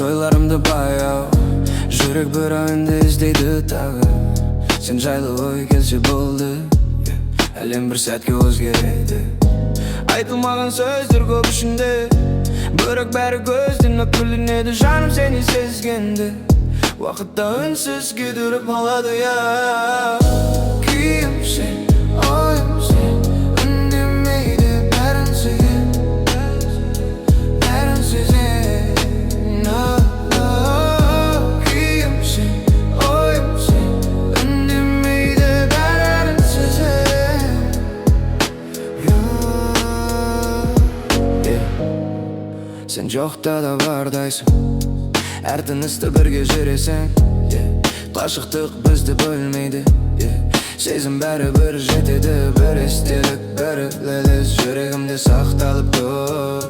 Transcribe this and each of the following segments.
ойларымды баяу, жүрек бір әуенді іздейді тағы. Сен жайлы ой келсе болды, әлем бір сәтке өзгереді. Айтылмаған сөздер көп ішінде, бөрік бәрі көзден өкпеленеді. Жаным сені сезгенде, уақытта үнсіз күйдіріп алады. Күйім сен, ойым сен, үндемейді бәрін сезем, бәрін сезем. Күйім сен, ойым сен, үндемейді бәрін сезем. Сен жоқта да бардайсың, әр тынысты бірге жүресің. Қашықтық бізді бөлмейді, сезім бәрі бір жетеді. Бір естелік, бір ләліз жүрегімде сақталып тұр.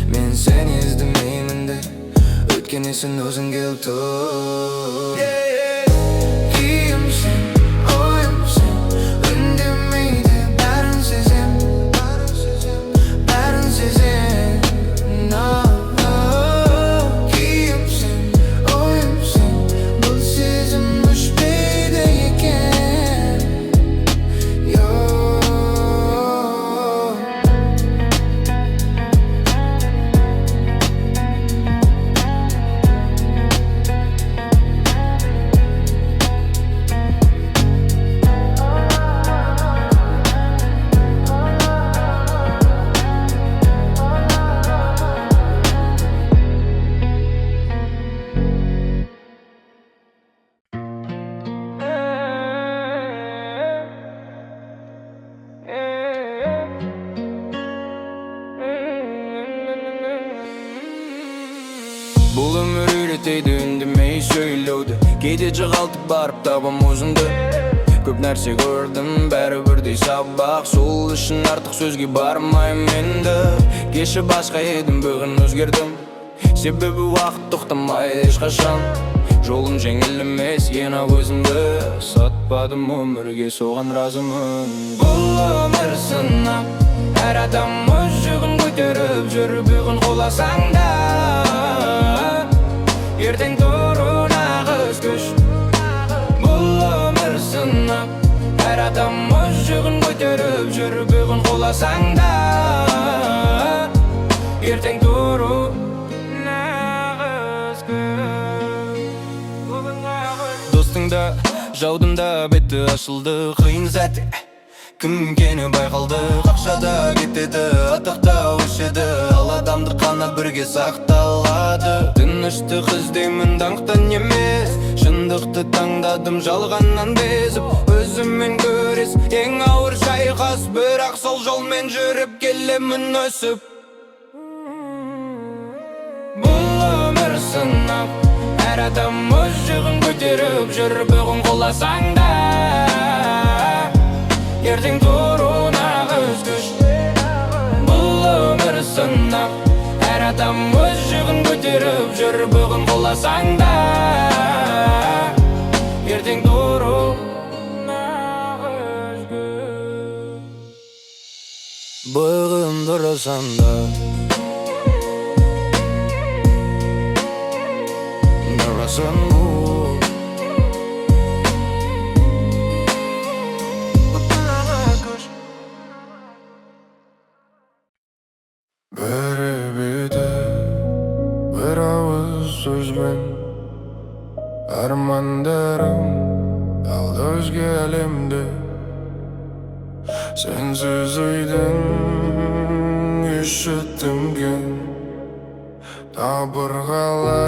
Мен сені іздемеймін де, өткен есін өзің келіп тұр. Күйім сен, ойым сен, үндемейді бәрін сезем, бәрін сезем. Бұл өмір үйретеді үндемей сөйлеуді, кейде жоғалтып барып табам өзімді. Көп нәрсе көрдім, бәрі бірдей сабақ, сол үшін артық сөзге бармайым енді. Кеше басқа едім, бүгін өзгердім, себебі уақыт тоқтамайды ешқашан. Жолым жеңіл емес, ең ақ өзімді сатпадым өмірге, соған разымын. Бұл өмір сынақ, әр адам өз жүгін көтеріп жүр. Бүгін қоласаң да ертең тұру нағыз күш. Бұл өмір сынақ, әр адам өз жүгін көтеріп жүр. Бүгін қоласаң да ертең тұру нағыз күш. Достың да, жаудың да беті ашылды. Қиын сәтте кім екені байқалды. Ақшада кетеді, атақта өшеді, ал адамды қана бірге сақталады. Тыныштық іздеймін даңқтан емес, шындықты таңдадым жалғаннан безіп. Өзіммен көрес ең ауыр шайқас, бірақ сол жолмен жүріп келемін өсіп. Бұл өмір сынақ, әр адам өз жүгін көтеріп жүр. Бүгін қоласаң да ертең тұру нағыз күш. Бұл өмір сынақ, әр адам өз жүгін көтеріп жүр. Бүгін қоласаң да ертең тұру нағыз күш. Бүгін тұрсаң да тұрасың бұл. Бәрі беті бір ауыз сөзбен, армандарым алды өзге әлемде. Сенсіз ойдың іші тімген, табырғалап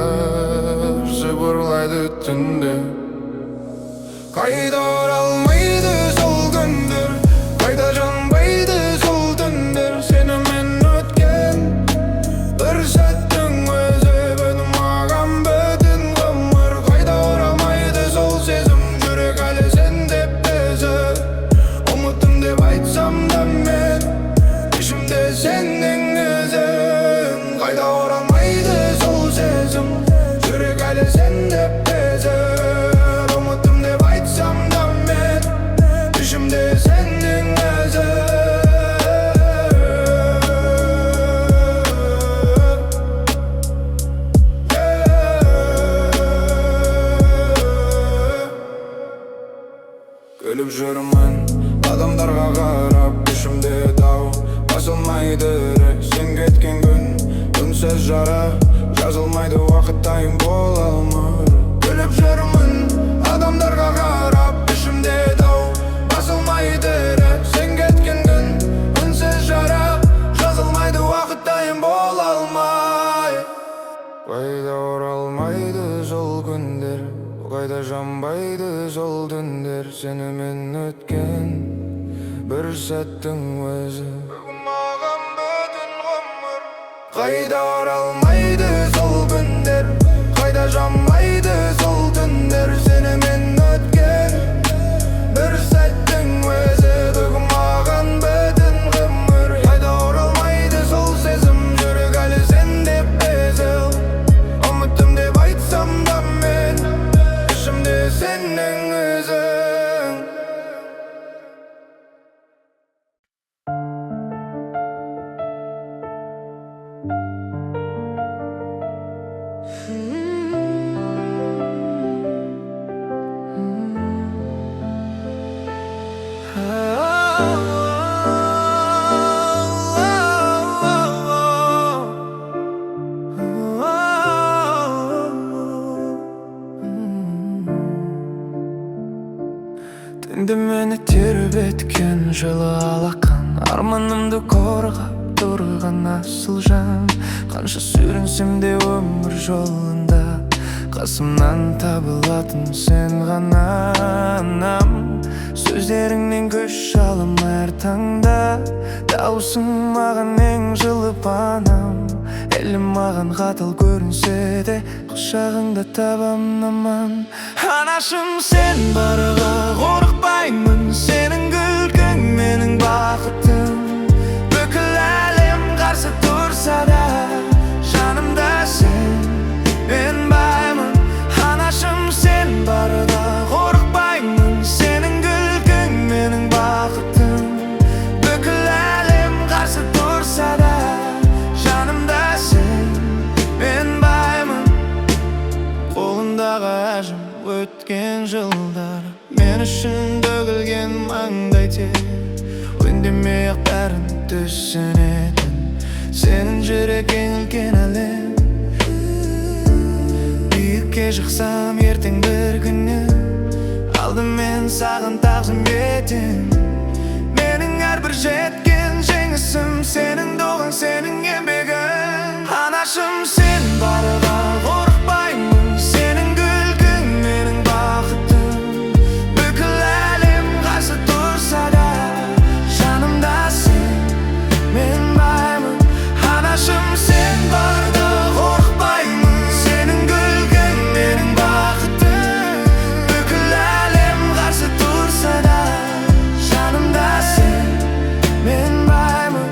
жыбырлайды түнде. Қайда оралмайды сол күндер, қайда жанбайды сол түндер. Сенімен өткен бір сәттің өзі бітін маған бүтін ғұмыр. Қайда оралмайды сол сезім, жүрек әлі сен деп безіп. Ұмыттым деп айтсам да мен, ішімде сенің ізің. Қайда оралмайды сол сезім, жүрек әлі сен деп безіп. Ұмыттым деп айтсам да күліп жүрмін адамдарға қарап ішімде дау басылмайды сен кеткен күн үнсіз жара жазылмайды уақыт тайым бола алмыр күліп жүрмін адамдарға қарап ішімде дау басылмайды сен кеткен күн үнсіз жара жазылмайды уақыт тайым бола алмай қайда оралмайды сол күндер қайда жанбайды сол түндер сенімен өткен бір сәттің өзі маған бүтін ғұмыр қайда оралмайды сол күндер қайда жанбайды сол түндер сенімен өткен бір сәттің өзі бүгін маған бүтін ғұмыр қайда оралмайды сол сезім жүрек әлі сен деп езіл ұмыттым деп айтсам да мен ішімде сенің өзің Түнде мені тербеткен жылы алақан арманымды қорғап тұрған асыл жан қанша сүрінсем де өмір жолында қасымнан табылатын сен ғана анам сөздеріңнен күш алам әр таңда дауысың маған ең жылы панам әлем маған қатал көрінсе де құшағыңда табам аман анашым сен барға қорықпаймын сенің күлкің менің бақытым бүкіл әлем қарсы тұрса да жанымда сен мен баймын анашым сен барға қорықпаймын сенің күлкің менің бақытым бүкіл әлем қарсы тұрса да жанымда сен мен баймын қолындағы әжім өткен жылдар мен үшін төгілген маңдай тер үндемей ақ бәрін түсінетін сенің жүрек ең үлкен әлем биікке шықсам ертең бір күні алдымен саған тағзым етем менің әрбір жеткен жеңісім сенің доғаң сенің еңбегің анашым сен барға қорықпаймын сенің күлкің менің бақытым бүкіл әлем қарсы тұрса да жанымда сен мен баймын анашым сен барда қорықпаймын сенің күлкің менің бақытым бүкіл әлем қарсы тұрса да жанымда сен мен баймын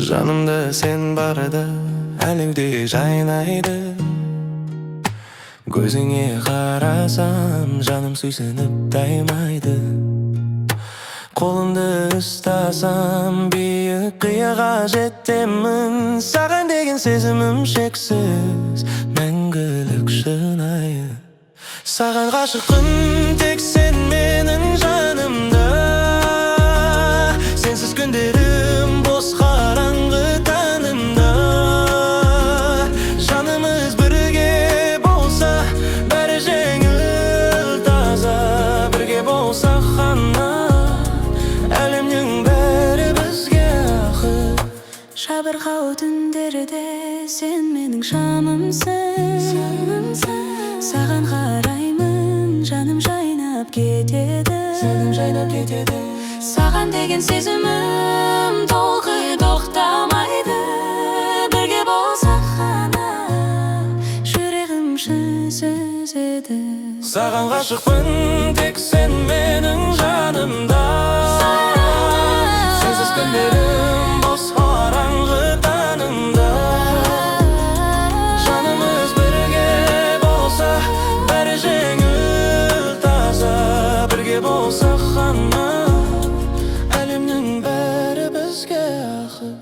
жанымда сен барда әлемде жайнайды көзіңе қарасам жаным сүйсініп таймайды қолымды ұстасам биік қияға жетемін саған деген сезімім шексіз мәңгілік шынайы саған ғашықпын тек сен менің жанымда сенсіз күндерім бос қараңғы таңымда жанымыз бірге болса бәрі жеңіл таза бірге болсақ қана әлемнің бәрі бізге ақы жабырқау түндерде сен менің шамымсың саған қараймын жаным жайнап кетеді саған деген сезімім толқи тоқтамайды бірге болса sensiz edi. Саған ғашықпын, тек сен менің жанымда. Сенсіз күндерім бос қараңғы таңымда. Жанымыз бірге болса, бәрі жеңіл таза. Бірге болсақ ғана, әлемнің бәрі бізге ақы.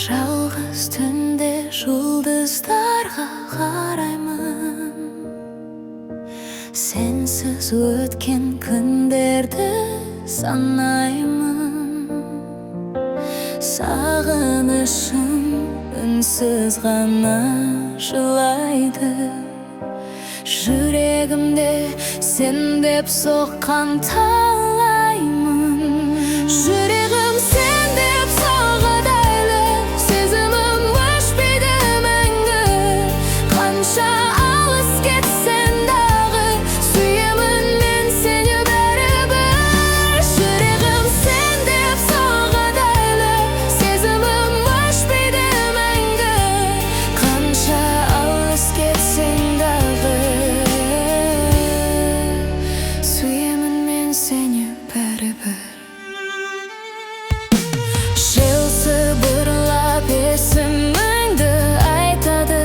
Жалғыз түнде жұлдыздарға қараймын, сенсіз өткен күндерді санаймын. Сағынышым үнсіз ғана жылайды, жүрегімде сен деп соққан талаймын. Жүрегім сен деп соғады, сезімім өшпейді мәңгі. Қанша алыс кетсең дағы, сүйемін мен сені бәрібір. Жүрегім сен деп соғады, сезімім өшпейді мәңгі. Қанша алыс кетсең дағы, сүйемін мен сені бәрібір. Жел сыбырлап есіміңді айтады,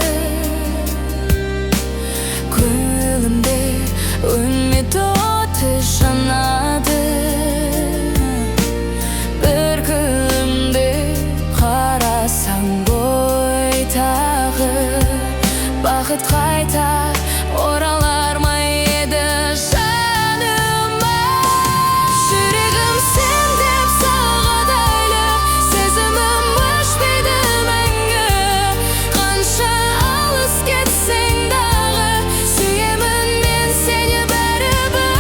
көңілімде үміт оты жанады. Бір күнде қарасаң ғой тағы, бақыт қайта оралар ма еді жаныма. Жүрегім сен деп соғады, сезімім өшпейді мәңгі. Қанша алыс кетсең дағы, сүйемін мен сені бәрібір.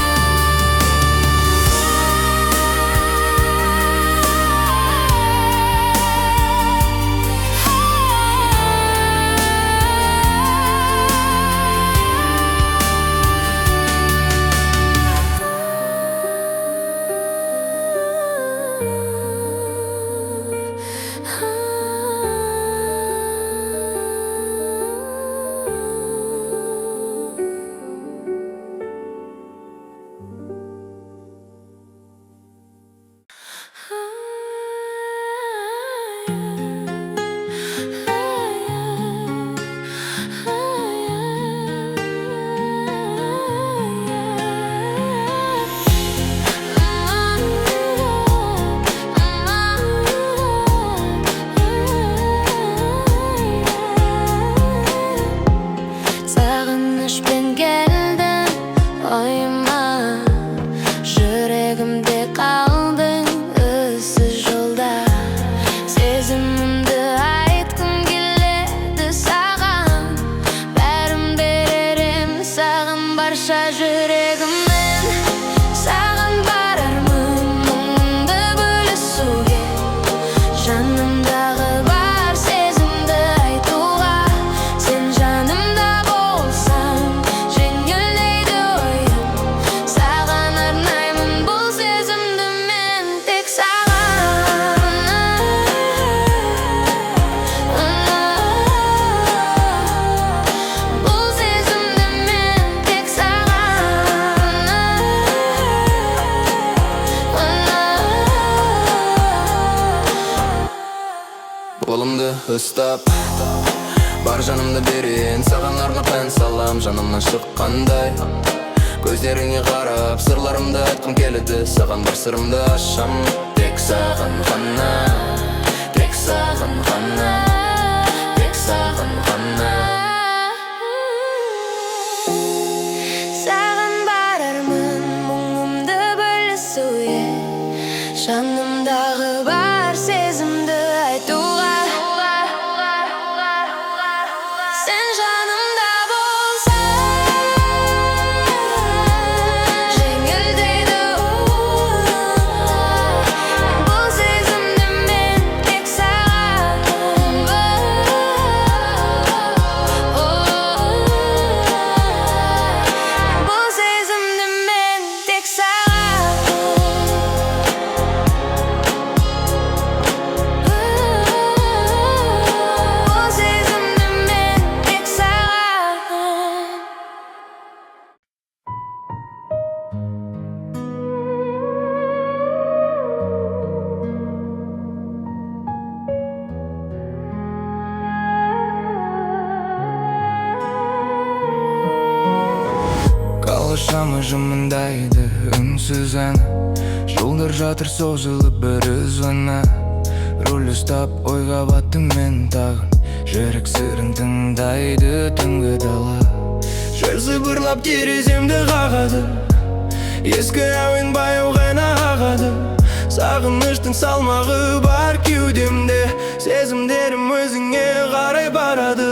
Сағынышпен келдің ойыма, жүрегімде қалдың ізсіз жолда. Сезімімді айтқым келеді саған, бәрін берерім саған барша жүрегіммен. Саған барармын мұңымды бөлісуге, жанымдағы бар сезімді айтуға. Сен жанымда болсаң, жеңілдейді ойым. Саған арнаймын бұл сезімді мен тек саған. Бұл сезімді мен тек саған. Қолымды ұстап, бар жанымды берейін, саған арнап ән салам жанымнан шыққандай. Көздеріңе қарап, сырларымды айтқым келеді, саған бар сырымды ашам. Тек саған ғана, тек саған ғана, тек саған ғана. Саған барармын мұңымды бөлісуге, жанымдағы шамыжымындайды үнсіз ән. Жолдар жатыр созылып бір үзіні. Рөл ұстап ойға баттым мен тағын. Жүрек сырын тыңдайды түнгі дала. Жер сыбырлап тереземді қағады. Ескі әуен баяу ғана ағады. Сағыныштың салмағы бар кеудемде. Сезімдерім өзіңе қарай барады.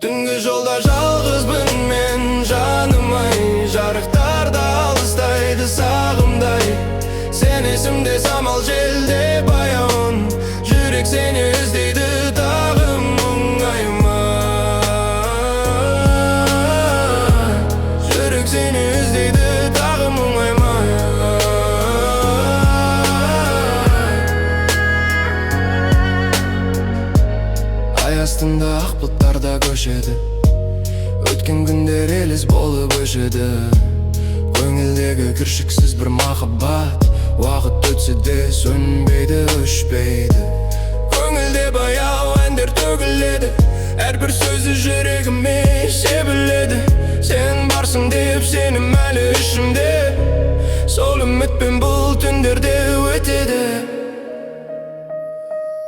Түнгі жолда жалғызбын мен жаным ай. Жарықтарда алыстайды сағымдай. Сен есімде самал желде баяуын. Жүрек сені іздейді тағы мұңайма. Жүрек сені іздейді тағы мұңайма. Ай астында ақ бұлттарда көшеді. Өткен күндер елес болып өшеді. Көңілдегі кіршіксіз бір махаббат. Уақыт өтсе де сөнбейді, өшпейді. Көңілде баяу әндер төгіледі. Әрбір сөзі жүрегіме себіледі. Сен барсың деп сенім әлі ішімде. Сол үмітпен бұл түндерде өтеді.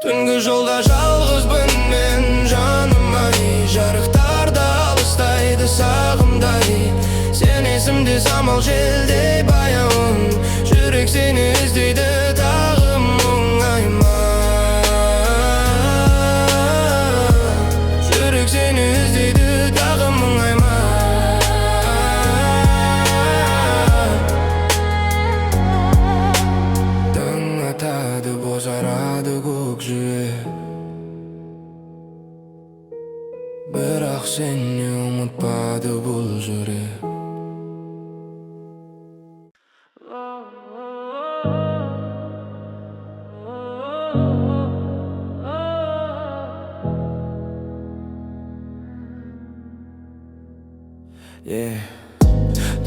Түнгі жолда жалғызбын мен жаным ай. Жарықтарда алыстайды сағымдай. Сен есімде самал желдей баяуын. Жүрек сені іздейді тағы мұңайма. Жүрек сені іздейді тағы мұңайма. Таң атады, бозарады көк жиек. Бірақ сені ұмытпады бұл жүрек.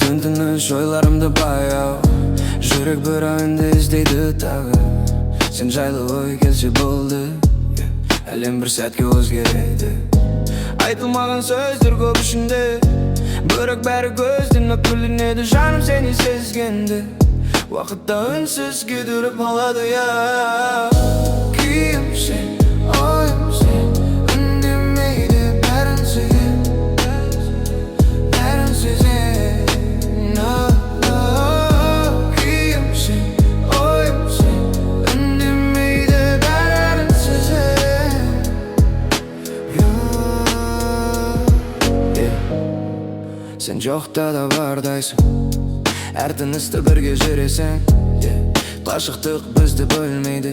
Түн-түніш ойларымды баяу. Жүрек бір әуенді іздейді тағы. Сен жайлы ой келсе болды. Әлем бір сәтке өзгереді. Айтылмаған сөздер көп ішінде. Бөрік бәрі көзден өкпіленеді. Жаным сені сезгенде. Уақытта үнсіз күйдіріп алады я. Күйім сен, ойым сен. Үндемейді бәрін сезем. Бәрін сезем. Күйім сен, ойым сен. Үндемейді бәрін сезем. Сен жоқта да бардайсың. Әр тынысты бірге жүресің. Қашықтық бізді бөлмейді.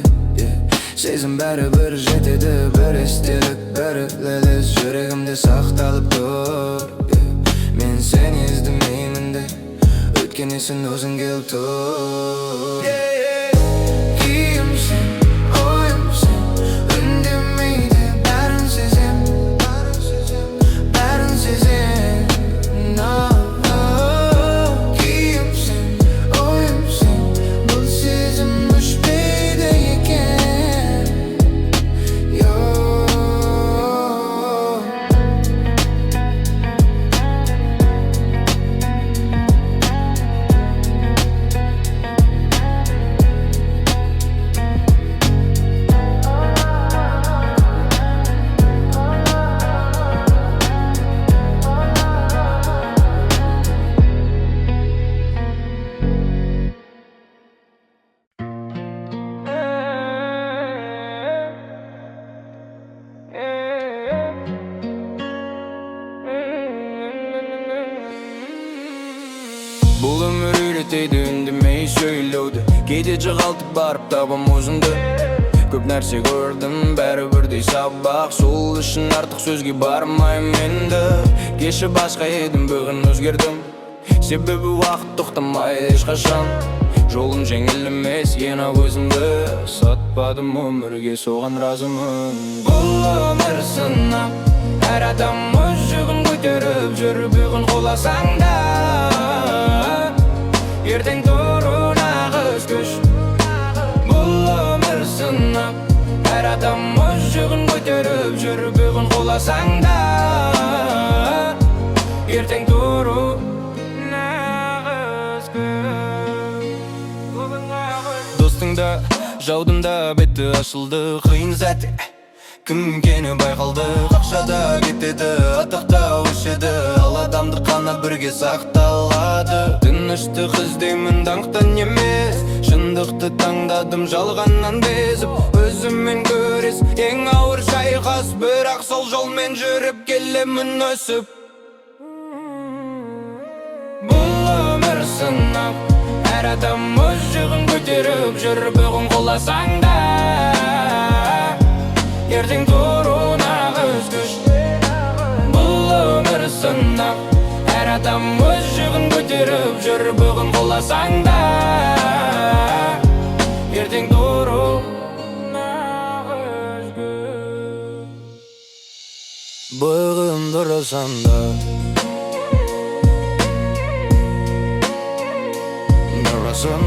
Сезім бәрі бір жетеді. Бір естелік, бір лелес. Жүрегімде сақталып тұр. Мен сені іздемеймін де. Өткен есін өзің келіп тұр. Күйім сен, ойым сен. Үндемейді бәрін сезем. Бәрін сезем. Бұл өмір үйретеді үндемей сөйлеуді. Кейде жоғалтып барып табам өзімді. Көп нәрсе көрдім, бәрі бірдей сабақ. Сол үшін артық сөзге бармайым енді. Кеше басқа едім, бүгін өзгердім. Себебі уақыт тоқтамайды ешқашан. Жолым жеңіл емес, ена өзімді. Сатпадым өмірге, соған разымын. Бұл өмір сынақ. Әр адам өз жүгін көтеріп жүр, бүгін қоласаң да. Ертең тұру нағыз күш. Бұл өмір сынақ. Әр адам өз жүгін көтеріп жүр, бүгін қоласаң да. ертең тұру нағыз күн. Достың да жаудың да беті ашылды қиын сәтте, кім екені байқалды. Қақшада кетеді, атақта өшеді, ал адамды қана бірге сақталады. Тыныштық іздеймін даңқтан емес, шындықты таңдадым жалғаннан безіп. Өзіммен көрес ең ауыр шайқас, бірақ сол жолмен жүріп келемін өсіп. Бұл өмір сынақ, әр адам өз жүгін көтеріп жүр. Бүгін қоласаң да ертең тұру нағыз күш. Бұл өмір сынақ, әр адам өз жүгін көтеріп жүр. Бүгін қоласаң да ертең тұру нағыз күш. Бүгін тұрасаң да тұрасаң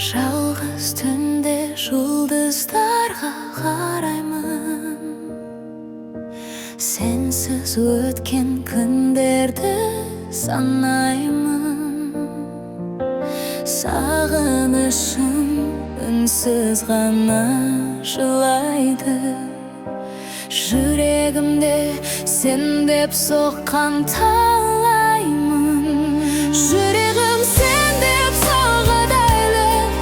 жалғыз түнде жұлдыздарға қараймын, сенсіз өткен күндерді санаймын. Сағынышым үнсіз ғана жылайды, жүрегімде сен деп соққан талаймын. Жүрегім сен деп соғады,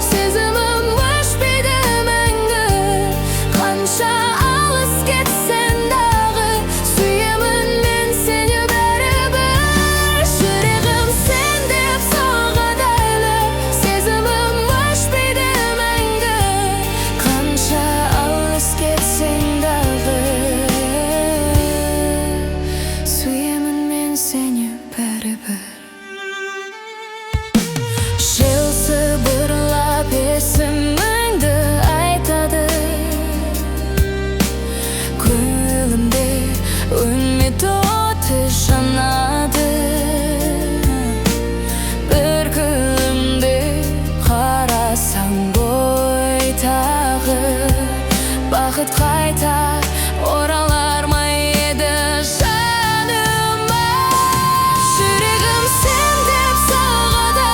сезімім өшпейді мәңгі. Қанша алыс кетсең дағы, сүйемін мен сені бәрібір. Жүрегім сен деп соғады, сезімім өшпейді мәңгі. Қанша алыс кетсең дағы, сүйемін мен сені бәрібір. Жел сыбырлап есіміңді айтады, көңілімде үміт оты жанады. Бір күнімде қарасаң ғой тағы, бақыт қайта оралар ма еді жаныма. Жүрегім сен деп соғады,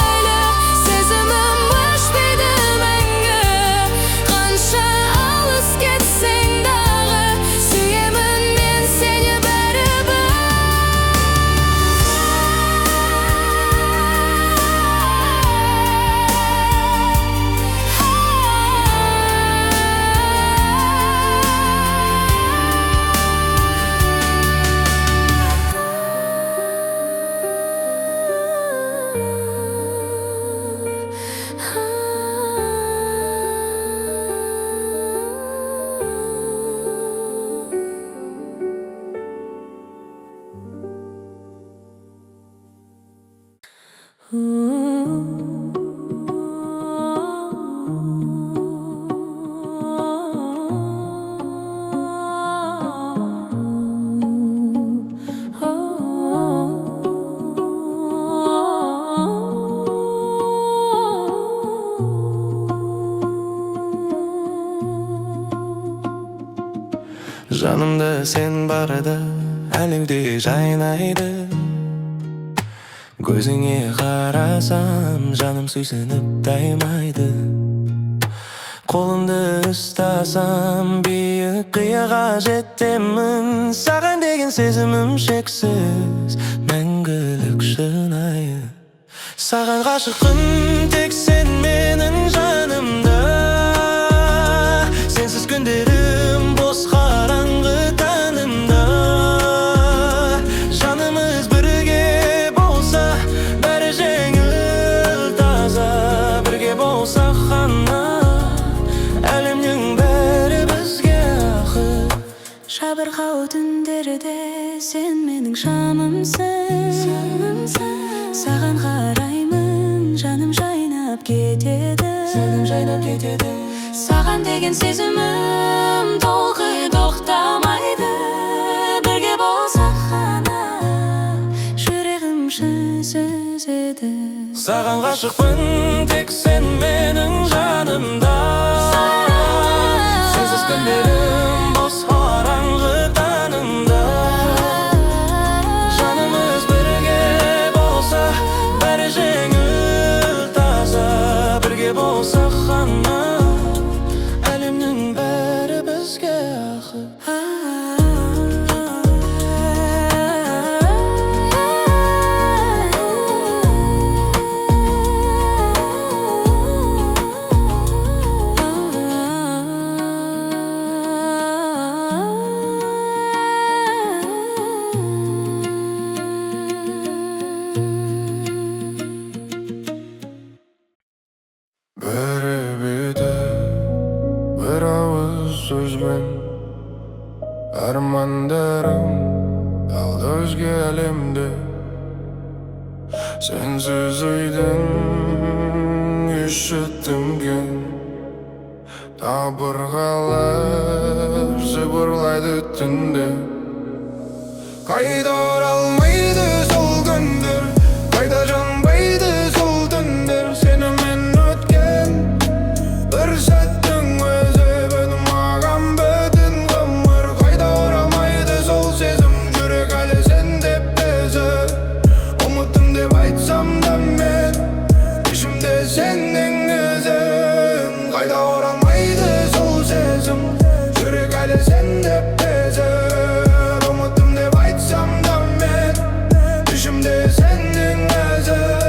сезімім өшпейді мәңгі. Қанша алыс кетсең дағы, сүйемін мен сені бәрібір. Жанымда сен барда әлемде жайнайды, көзіңе қарасам жаным сүйсініп таймайды. Қолымды ұстасам биік қияға жетемін, саған деген сезімім шексіз, мәңгілік шынайы. Саған ғашықпын, тек сен менің жанымда. Сенсіз күндерім бос қараңғы таңымда. Жанымыз бірге болса, бәрі жеңіл таза. Бірге болсақ ғана әлемнің бәрі бізге ақы. Жабырқау түндерде сен менің шамымсың. Саған қараймын, жаным жайнап кетеді. Саған деген сезімім толқи тоқтамайды. Бірге болсақ қана жүрегім жүзеді. Саған ғашықпын, тек сен менің жанымда. Сенсіз күндерім бос қараңғы таңымда. Жанымыз бірге болса, бәрі жеңіл таза. Бірге болсақ қана әлемнің бәрі бізге ақы. Bir ağız sözben armanlarım kaldı özge alemde. Sensiz uydum, üşüttüm gün. Tabırgalar zıbırlaydı tünde. Kayda oralmaydı sol gündür, kayda janbaydı sol tündür. Seni men ötken bir sattın özü benim ağam bütün gımır. Kayda oralmaydı sol sezim, yürek hali sen dep bezi. Umuttum dep aytsam da men, işimde senin özün. Kayda oralmaydı sol sezim, yürek hali sen dep bezi. Umuttum dep aytsam da men, işimde senin özün.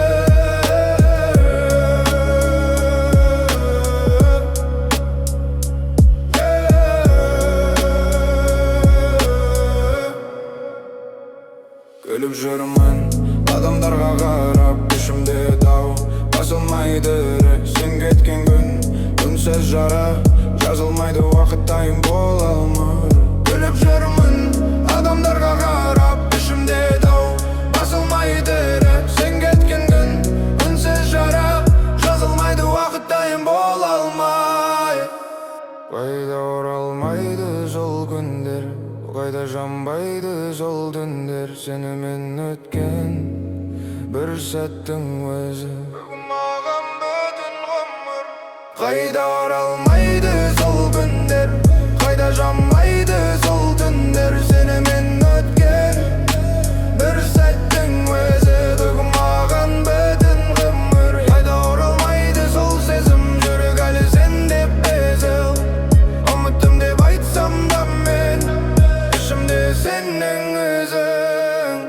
Gülüp жүрмін адамдарға қарап, ішімде дау басылмайды рек. Сен кеткен күн үнсіз жара, жазылмайды уақыт тайым бола алмыр. Gülüp жүрмін адамдарға қарап, ішімде дау басылмайды рек. Сен кеткен күн үнсіз жара, жазылмайды уақыт тайым бола алмай. Қайда оралмайды сол күндер, қайда жанбайды сол түндер. Сенімен өткен бір сәттің өзі маған бүтін ғұмыр. Қайда оралмайды сол күндер, қайда жанбайды сол түндер. Сенімен өткен бір сәттің өзі маған бүтін ғұмыр. Қайда оралмайды сол сезім, жүрек әлі сен деп безіл. Ұмыттым деп айтсам да мен, ішімде сенің өзің.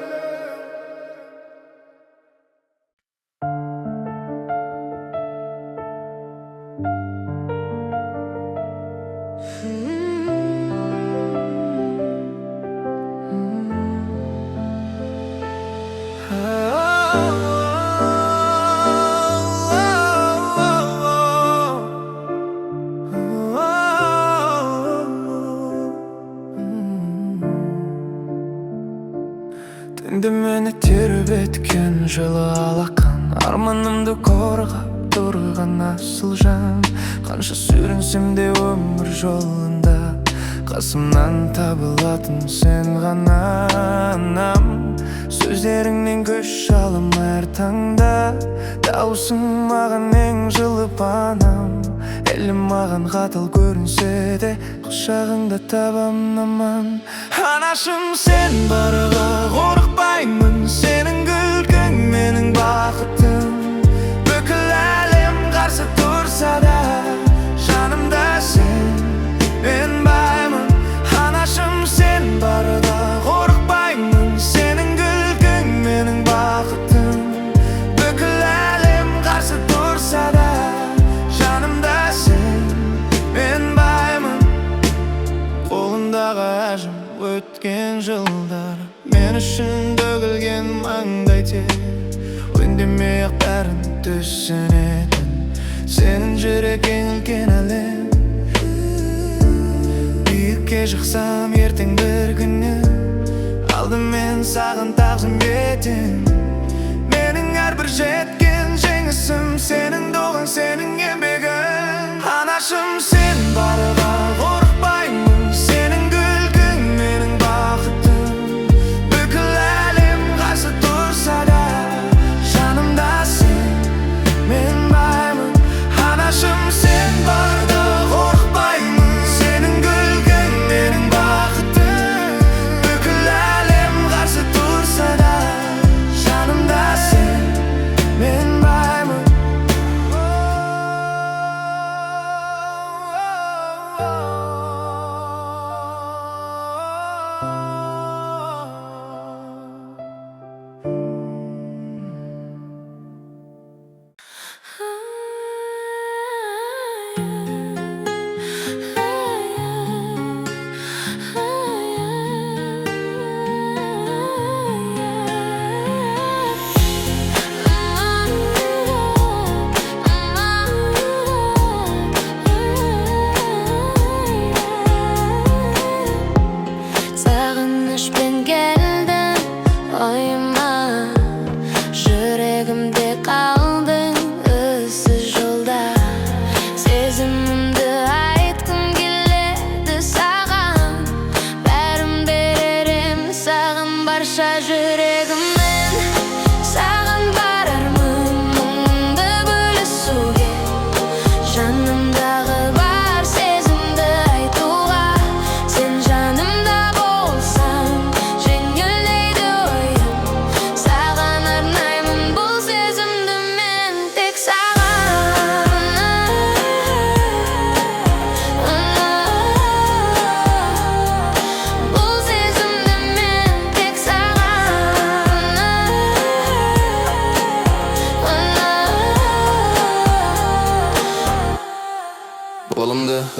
Түнде мені тербеткен жылы алақан, арманымды қорғап тұрған асыл жан. Қанша сүрінсем де өмір жолында, қасымнан табылатын сен ғана анам. Сөздеріңнен күш алам әр таңда, дауысың маған ең жылы панам. Әлім маған қатал көрінсе де, құшағыңда табам аман. Анашым сен барыға қорықпаймын, сенің күлкің менің бақытым. Бүкіл әлем қарсы тұрса да, жанымда сен, мен баймын. Анашым сен барыға қорықпаймын, сенің күлкің менің бақытым. Бүкіл әлем қарсы тұрса да, жанымда сен, мен баймын. Қолымдағы әжім өткен жылдар, мен үшін төгілген маңдай тер. Үндемей-ақ бәрін түсінетін, сенің жүрегің үлкен әлем. Биікке шықсам ертең бір күні, алдымен саған тағзым етем. Менің әрбір жеткен жеңісім, сенің доғаң, сенің еңбегің. Анашым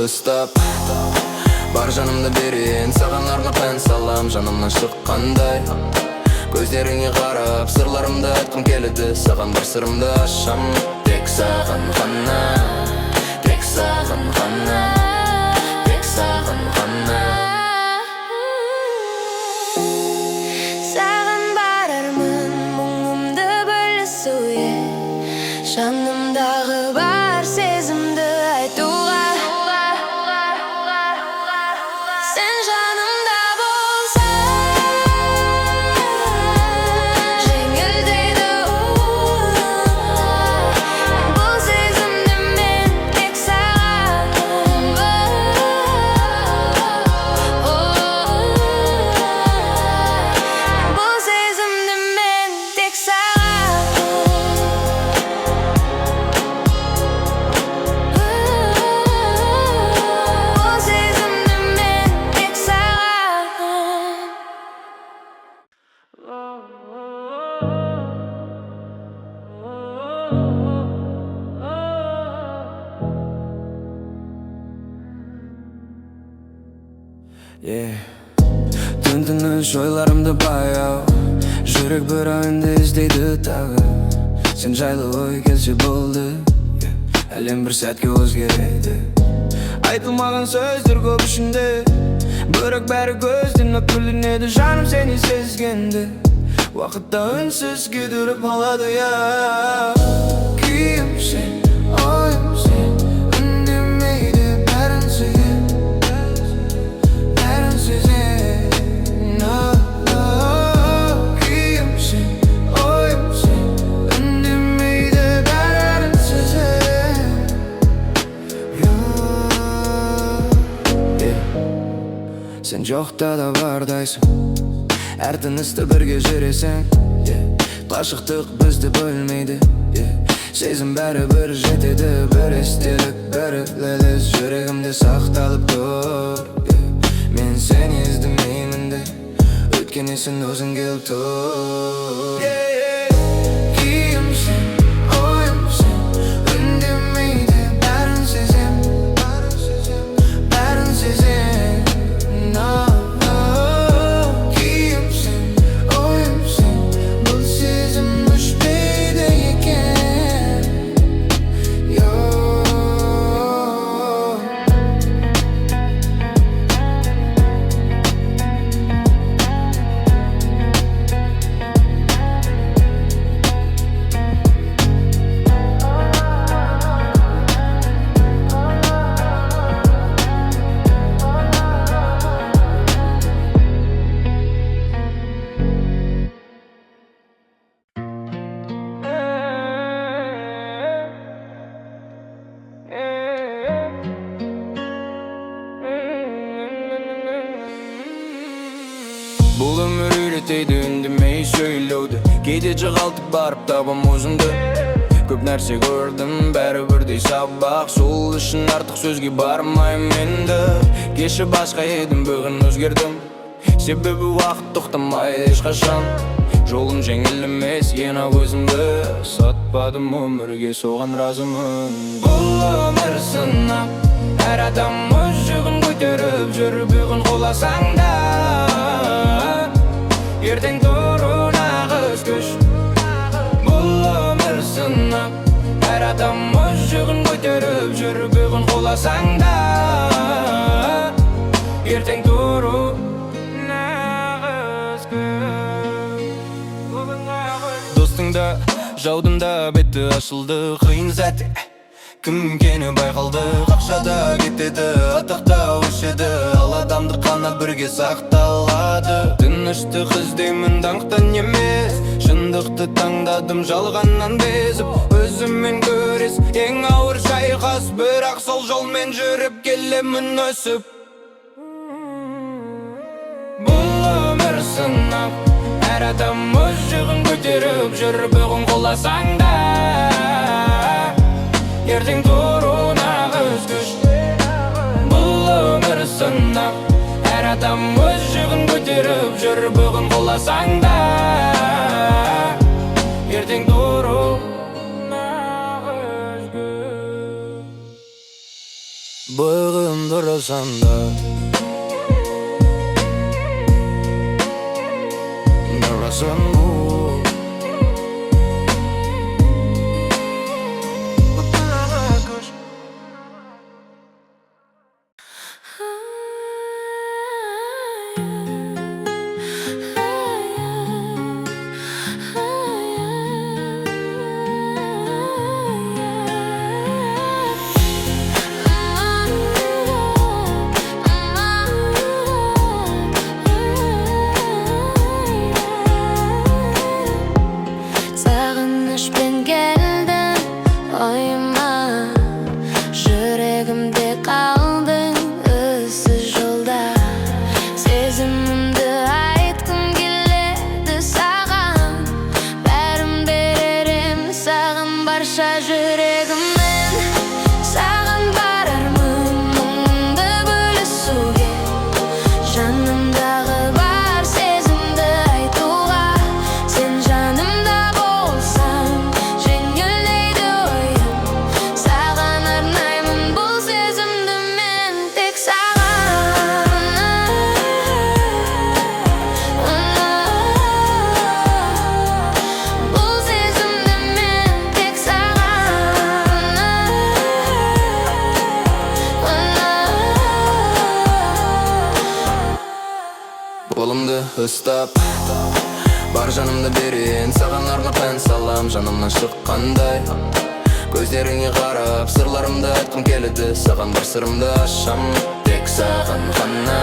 ыстап бар жанымды берейін саған арнап ән салам жанымнан шыққандай көздеріңе қарап сырларымды айтқым келеді саған бір сырымды ашам тек саған ғана тек саған ғана тек саған ғана саған барармын мұңымды бөлісуге жанымдағы бар сезімді айтуға сен жанымда болсаң жеңілдейді бұл сезімді мен тек саған бұл сезімді мен тек саған бұл сезімді мен тек саған Түн-түніш ойларымды баяу жүрек бір ойынды іздейді тағы сен жайлы ой келсе болды әлем бір сәтке өзгереді айтылмаған сөздер көп ішінде бөрік бәрі көзден өпірленеді жаным сені сезгенде уақытта үнсіз күйдіріп алады күйім сен ойым сен үндемейді бәрін сезем бәрін сезем күйім сен ойым сен үндемейді бәрін сезем сен жоқта да бардайсың әр тынысты бірге жүресің қашықтық бізді бөлмейді сезім бәрі бір жетеді бір естелік бір ләліз жүрегімде сақталып тұр мен сені іздемеймін де өйткені сен өзің келіп тұр күйім сен ойым сен үндемейді бәрін сезем бәрін сезем күйім сен ойым сен бұл сезім өшпейді екен Бұл өмір үйретеді үндемей сөйлеуді кейде жоғалтып барып табам өзімді көп нәрсе көрдім бәрі бірдей сабақ сол үшін артық сөзге бармаймын енді кеше басқа едім бүгін өзгердім себебі уақыт тоқтамайды ешқашан жолым жеңіл емес ең ақ өзімді сатпадым өмірге соған разымын бұл өмір сынақ әр адам өз жүгін көтеріп жүр бүгін қоласаң да ертең тұру нағыз күш бұл өмір сынақ әр адам өз жүгін көтеріп жүр бүгін қоласаң да ертең тұру нағыз күш достың да жаудың да беті ашылды қиын сәтте кім екені байқалды қақшада кетеді атақта өшеді ал адамды қана бірге сақталады тыныштық іздеймін даңқтан емес шындықты таңдадым жалғаннан безіп өзіммен күрес ең ауыр шайқас бірақ сол жолмен жүріп келемін өсіп бұл өмір сынақ әр адам өз жүгін көтеріп жүр бүгін қоласаң да ертең тұру нағыз күш бұл өмір сынақ әр адам өз жүгін көтеріп жүр бүгін қоласаң да ертең тұру нағыз күш Bağımdırasan da Narasan bu Sağınışpен geldin oyuma, yüreğimde kaldın ıssız yolda. Sezimimdi aytgım keledi sağan, bärim bererim sağın barşa yüreğimden. Sağın bararmın muңымды bölüşүүгө, жанымдағы бар сезімді айтуға. Сен жанымда болсаң, жеңілдейді ойым. Саған арнаймын бұл сезімді мен тек саған. Бұл сезімді мен тек саған. Қолымды ұстап бар жанымды берейін саған арнап ән салам жанымнан шыққандай. Көздеріңе қарап сырларымды айтқым келеді, саған бір сырымды ашам. Тек саған ғана,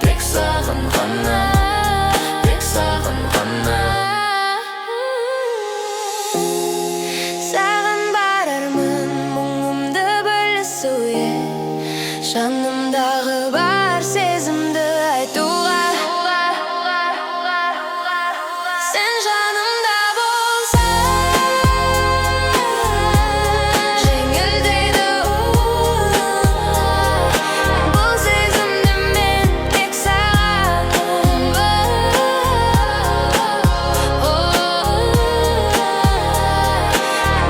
тек саған ғана, тек саған ғана. Саған барармын мұңымды бөлісуге, жанымдағы бар сезімді айтуға. Сен жанымда болсаң, жеңілдейді ойым. Бұл сезімді мен тек саған.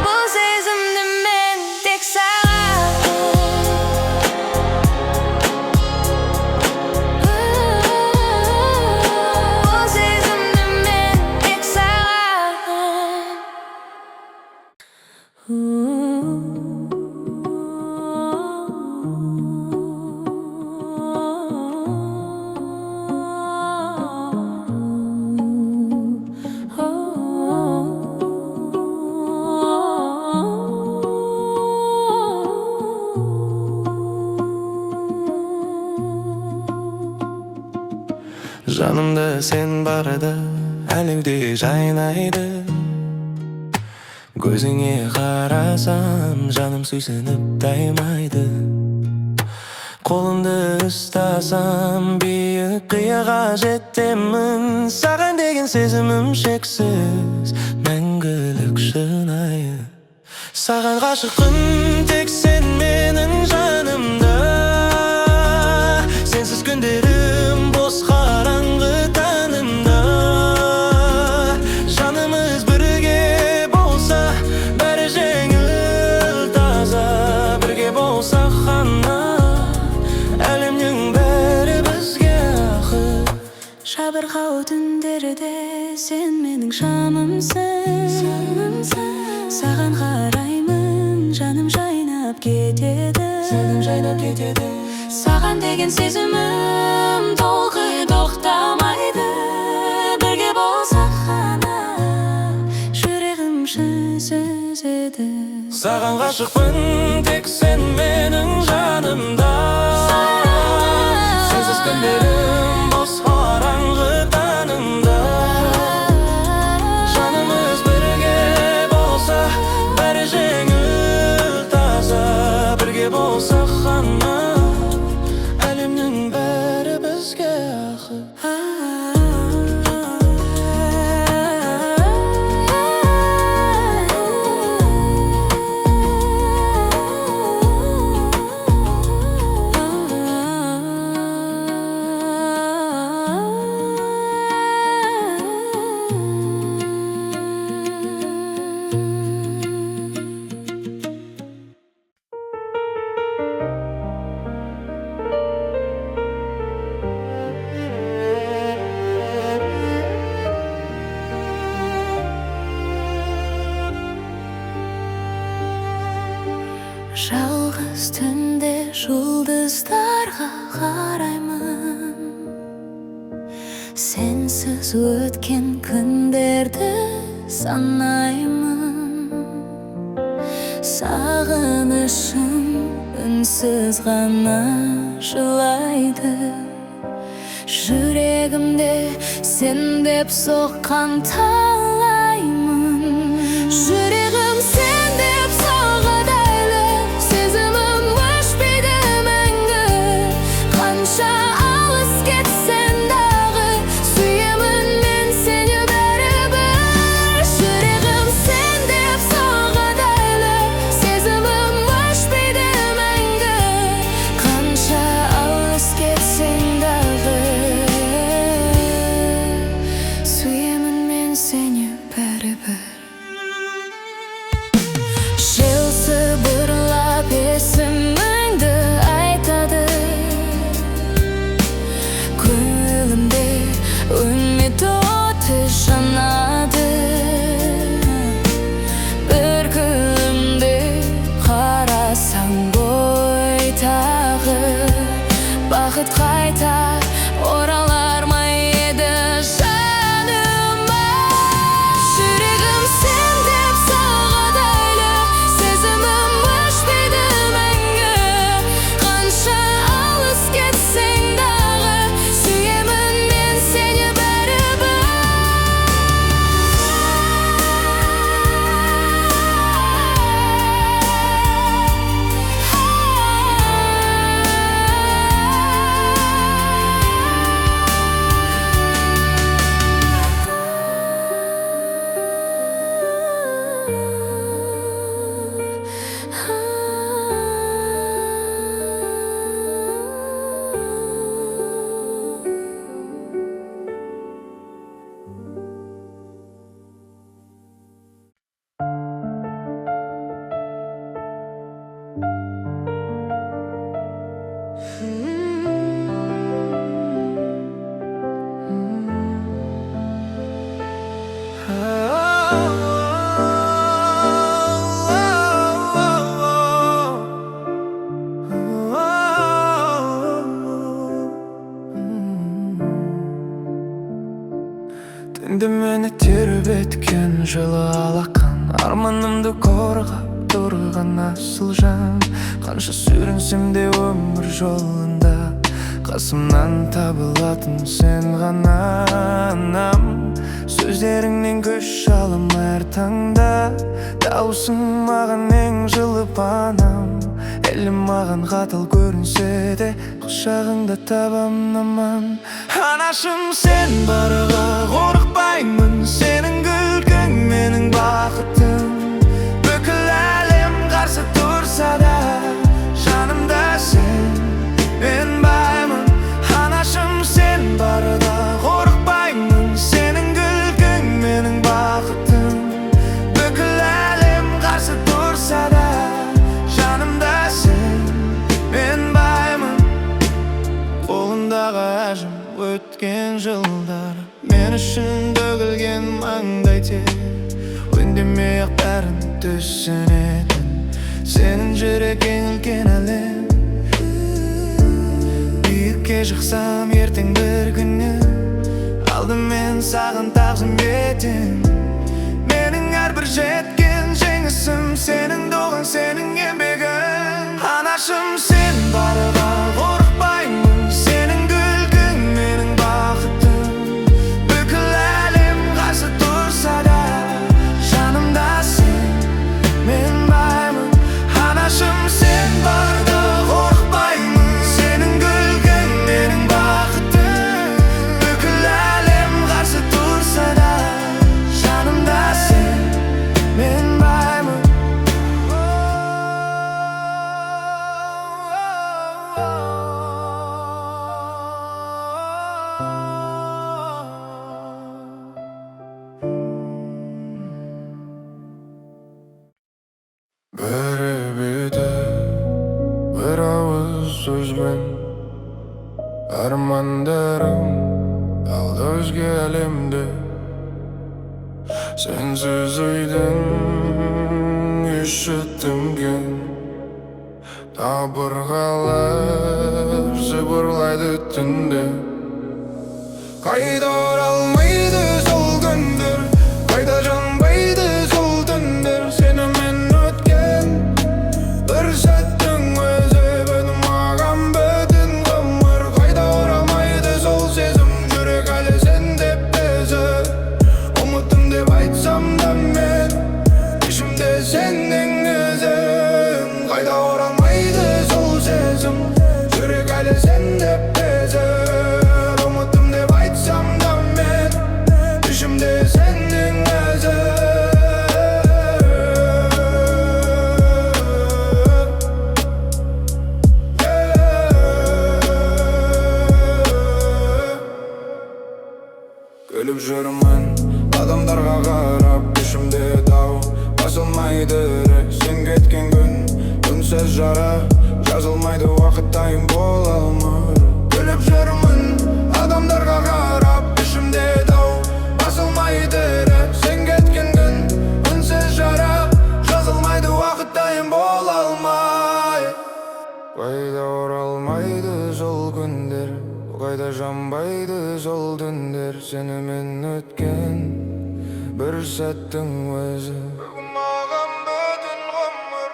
Бұл сезімді мен тек саған. Бұл сезімді мен тек Жанымда сен барда әлеуде жайнайды. Көзіңе қарасам жаным сүйсініп таймайды. Қолымды ұстасам биік қияға жетемін. Саған деген сезімім шексіз, мәңгілік шынайы. Саған ғашықпын, тек сен менің жанымда. Сенсіз күндерім бос қараңғы таңымда. Жанымыз бірге болса, бәрі жеңіл таза. Бірге болсақ ғана, әлемнің бәрі бізге ақы. жабырқау түндерде сен менің жанымсың. Саған қараймын, жаным жайнап кетеді. Саған деген сезімім толқи тоқтамайды. Бірге болсақ ғана, жүрегім жүзеді. Саған ғашықпын, тек сен менің жанымда. Сенсіз күндерім бос қараңғы таңымда. Жанымыз бірге болса, бәрі жеңіл таза. Бірге болсақ ғана, әлемнің бәрі бізге ақы. Жалғыз түнде жұлдыздарға қараймын, сенсіз өткен күндерді санаймын. Сағынышым үнсіз ғана жылайды, жүрегімде сен деп соққан талаймын. Жүрегім сен деп соғады, сезімім өшпейді мәңгі. Қанша алыс кетсең дағы, сүйемін мен сені бәрібір. Жүрегім сен деп соғады, сезімім өшпейді мәңгі. Қанша алыс кетсең дағы, сүйемін мен сені бәрібір. Жел сыбырлап есіміңді айтады, көңілімде үміт оты жанады. Бір күнімде қарасаң ғой тағы, бақыт қайта оралар ма еді жаныма. Жүрегім сен деп соғады, сезімім өшпейді мәңгі. Қанша алыс кетсең дағы, сүйемін мен сені бәрібір. Түнде мені тербеткен жылы алақан, арманымды қорғап тұрған асыл жан. Қанша сүрінсем де өмір жолында, қасымнан табылатын сен ғана анам. Сөздеріңнен күш алам әр таңда, дауысың маған ең жылы панам. Әлім маған қатал көрінсе де, құшағыңда табам аман. Анашым сен барыға қорықпаймын, сенің күлкің менің бақытым. Бүкіл әлем қарсы тұрса да, жанымда сен, мен баймын. Анашым сен барыға қорықпаймын, сенің күлкің менің бақытым. Бүкіл әлем қарсы тұрса да, жанымда сен, мен баймын. Қолындағы әжім өткен жылдар, мен үшін төгілген маңдай тер. Үндемей ақ бәрін түсінетін, сенің жүрек ең үлкен әлем. Биікке шықсам ертең бір күні, алдымен саған тағзым етем. Менің әрбір жеткен жеңісім, сенің доғаң, сенің еңбегің. Анашым сен барыға қорықпаймын, сенің күлкің менің бақытым. Бүкіл әлем қарсы тұрса да, жанымда сен, мен баймын. Анашым сен барда қорықпаймын, сенің күлкің менің бақытым. Бүкіл әлем қарсы тұрса да, жанымда сен, мен баймын. Бәрі бір ауыз сөзбен армандарым алды өзге әлемде. Сенсіз үйдің іші тынген, Абырғалар жыбырлайды түнде. Қайда оралмайды сол күндер, қайда жанбайды сол түндер. Сенімен өткен бір сәттің өзі бүгін маған бүтін ғұмыр. Қайда оралмайды сол сезім, жүрек әлі сен деп безі. Ұмыттым деп айтсам да мен, ішімде сенің ізің. Қайда оралмайды сол сезім, жүрек әлі сен деп безі. Ұмыттым деп айтсам да мен, ішімде сенің ізің. Күліп жүрмін адамдарға қарап, ішімде дау басылмайды. Сен кеткен күн үнсіз жара, жазылмайды уақыт тайым бола алмай. Күліп жүрмін адамдарға қарап, ішімде дау басылмайды. Сен кеткен күн үнсіз жара, жазылмайды уақыт тайым бола алмай. Қайда оралмайды сол күндер, қайда жанбайды сол түндер. Сенімен өткен бір сәттің өзі бүгін маған бүтін ғұмыр.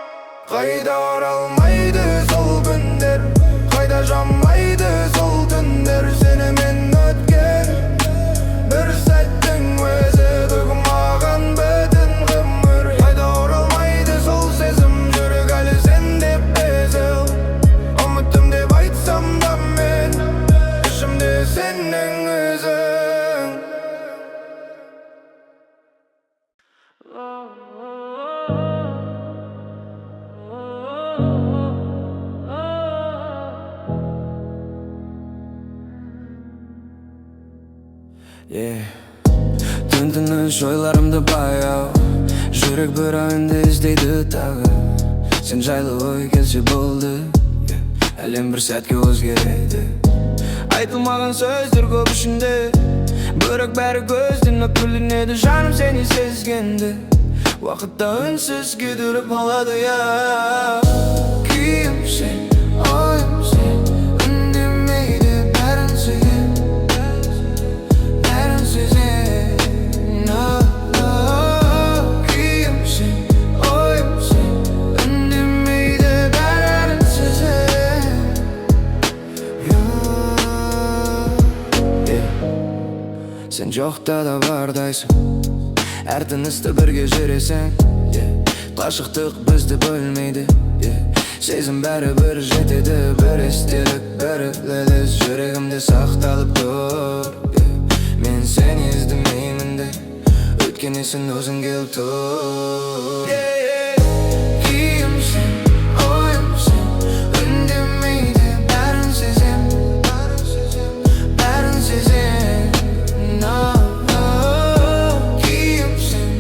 Қайда оралмайды сол күндер, қайда жанбайды сол түндер. Сенімен өткен бір сәттің өзі бүгін маған бүтін ғұмыр. Қайда оралмайды сол сезім, жүрек әлі сен деп безі. Ұмыттым деп айтсам да мен, ішімде сенің өзің. Түн-түніш ойларымды баяу, жүрек бір ойынды іздейді тағы. Сен жайлы ой келсе болды, әлем бір сәтке өзгереді. Айтылмаған сөздер көп ішінде, бөрік бәрі көзден өпірленеді. Жаным сені сезгенде, уақытта үнсіз күйдіріп алады. Күйім сен, ойым сен, үндемейді бәрін сүйем, бәрін сезем. Күйім сен, ойым сен, үндемейді бәрін сезем. Сен жоқта да бардайсың, әр тынысты бірге жүресің. Қашықтық бізді бөлмейді, сезім бәрі бір жетеді. Бір естелік, бір ләліз жүрегімде сақталып тұр. Мен сені іздемеймін де, өткенде сен өзің келіп тұр. Күйім сен, ойым сен, үндемейді бәрін сезем, бәрін сезем. Күйім сен,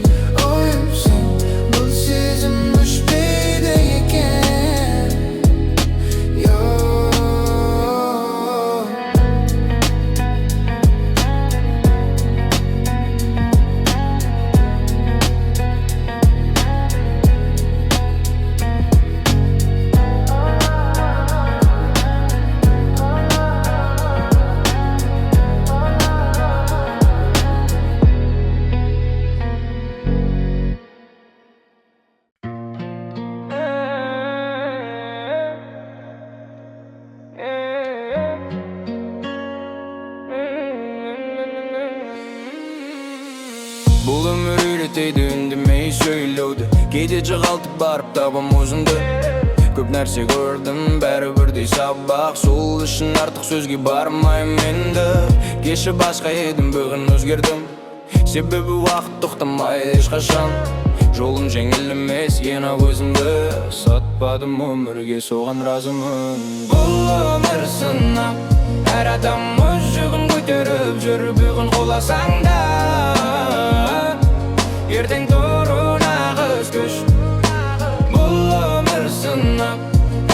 ойым сен, бұл сезім өшпейді екен. Бұл өмір үйретеді үндемей сөйлеуді. Кейде жоғалтып барып табам өзімді. Көп нәрсе көрдім, бәрі бірдей сабақ. Сол үшін артық сөзге бармайым енді. Кеше басқа едім, бүгін өзгердім. Себебі уақыт тоқтамайды ешқашан. Жолым жеңіл емес, ең өзімді сатпадым өмірге, соған разымын. Бұл өмір сынақ, әр адам өз жүгін көтеріп жүр. Бүгін қоласаң да ертең тұру нағыз күш. Бұл өмір сынақ,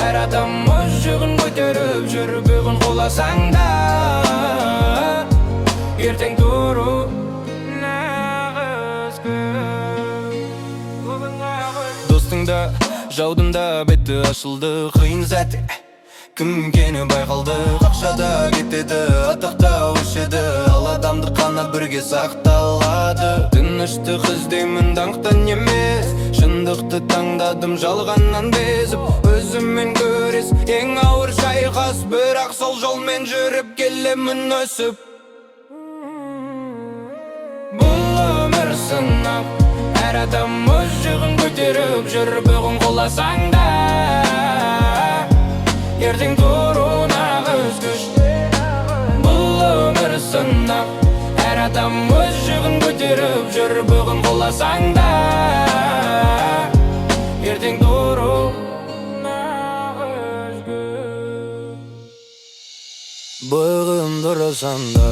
әр адам өз жүгін көтеріп жүр. Бүгін қоласаң да ертең тұру нағыз күш. Достыңда жаудым да беті ашылды қиын сәтте кім екені байқалды қақшада кетеді атақта өшеді ал адамдық қана бірге сақталады тыныштық іздеймін даңқтан емес шындықты таңдадым жалғаннан безіп өзіммен күрес ең ауыр шайқас бірақ сол жолмен жүріп келемін өсіп бұл өмір сынақ әр адам өз жүгін көтеріп жүр бүгін қоласаң да ертең тұру нағыз күш бұл өмір сынақ әр адам өз жүгін көтеріп жүр бүгін қоласаң да ертең тұру нағыз күш бүгін тұрсаң да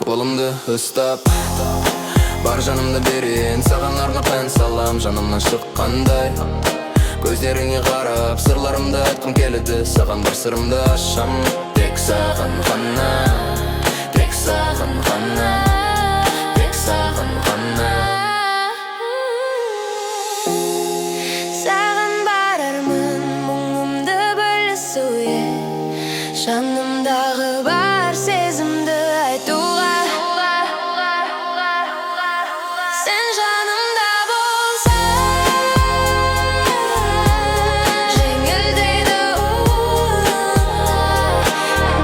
қолымды ұстап бар жанымды берейін саған арнап ән салам жанымнан шыққандай көздеріңе қарап сырларымды айтқым келеді саған бар сырымды ашам тек саған ғана тек саған ғана тек саған ғана саған барармын мұңымды бөлісуге жанымдағы бар сезімді айтуға сен жанымда болсаң жеңілдейді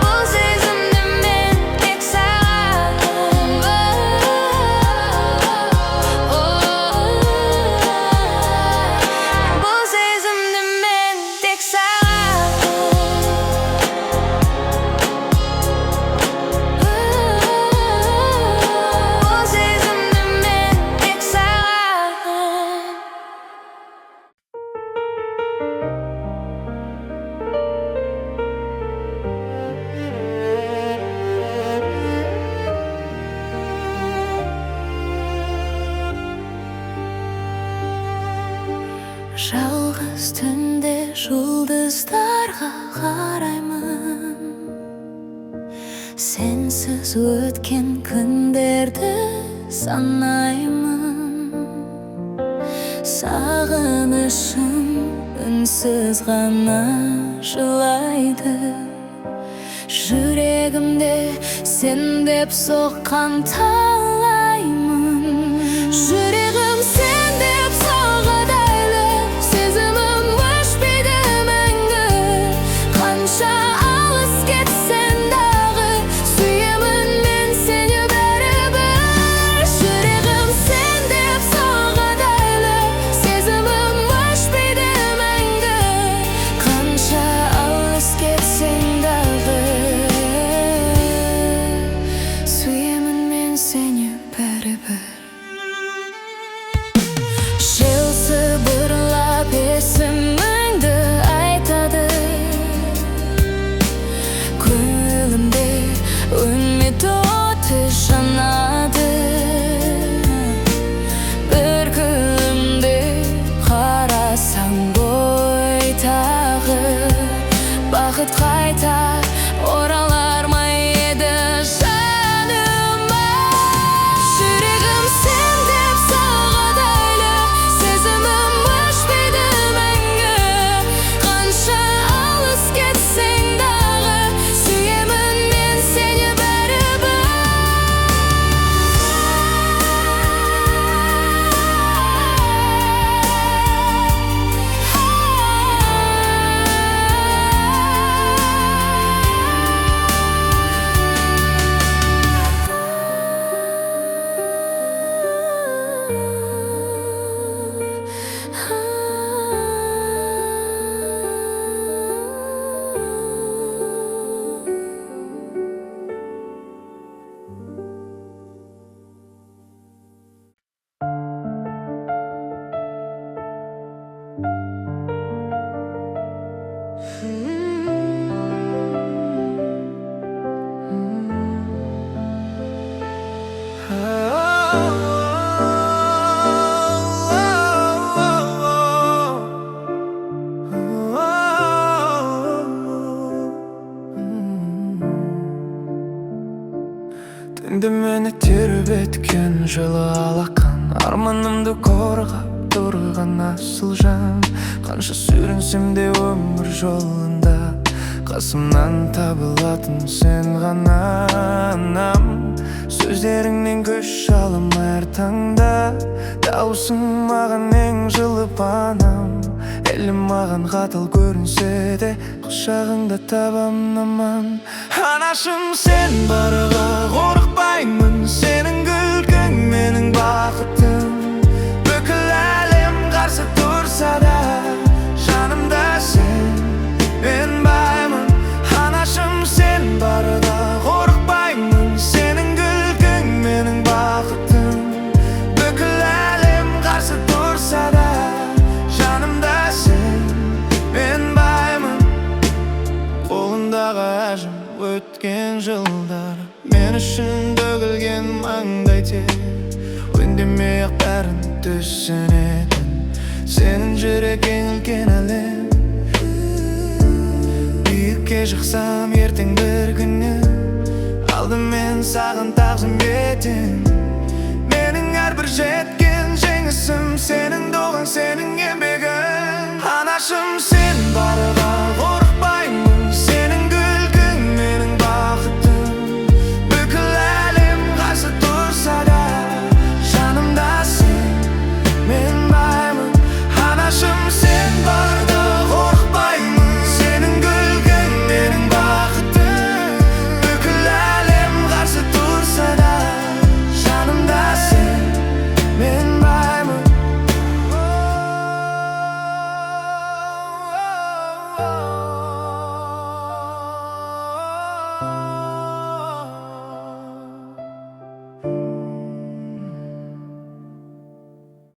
бұл сезімді мен тек саған бұл сезімді мен тек саған жалғыз түнде жұлдыздарға қараймын сенсіз өткен күндерді санаймын сағынышым үнсіз ғана жылайды жүрегімде сен деп соққан талаймын жүрегім сен деп соғады сезімім өшпейді мәңгі қанша алыс кетсең дағы сүйемін мен сені бәрібір жүрегім сен деп соғады сезімім өшпейді мәңгі қанша алыс кетсең дағы сүйемін мен сені бәрібір бақыт қайта оралар ма еді жаныма. Жүрегім сен деп соғады, сезімім өшпейді мәңгі. Қанша алыс кетсең дағы, сүйемін мен сені бәрібір. Түнді мені теріп еткен жылы алақан, арманымды қорғап тұрған асыл жан. Қанша сүрінсем де өмір жолында, қасымнан табылатын сен ғана анам. Сөздеріңнен күш алам әр таңда, дауысың маған ең жылы панам. Әлім маған қатал көрінсе де, құшағыңда табам аман. Анашым, сен барыға қорықпаймын, сенің күлкің менің бақытым. Бүкіл әлем қарсы тұрса да, жанымда сен, мен баймын. Анашым, сен барыға қорықпаймын, сенің күлкің менің бақытым. Бүкіл әлем қарсы тұрса да, жанымда сен, мен баймын. Қолындағы әжім өткен жылдар, мен үшін төгілген маңдай тер. Үндемей-ақ бәрін түсінетін, сенің жүрегің үлкен әлем. Биікке шықсам ертең бір күні, алдымен саған тағзым етем. Менің әрбір жеткен жеңісім, сенің доғаң, сенің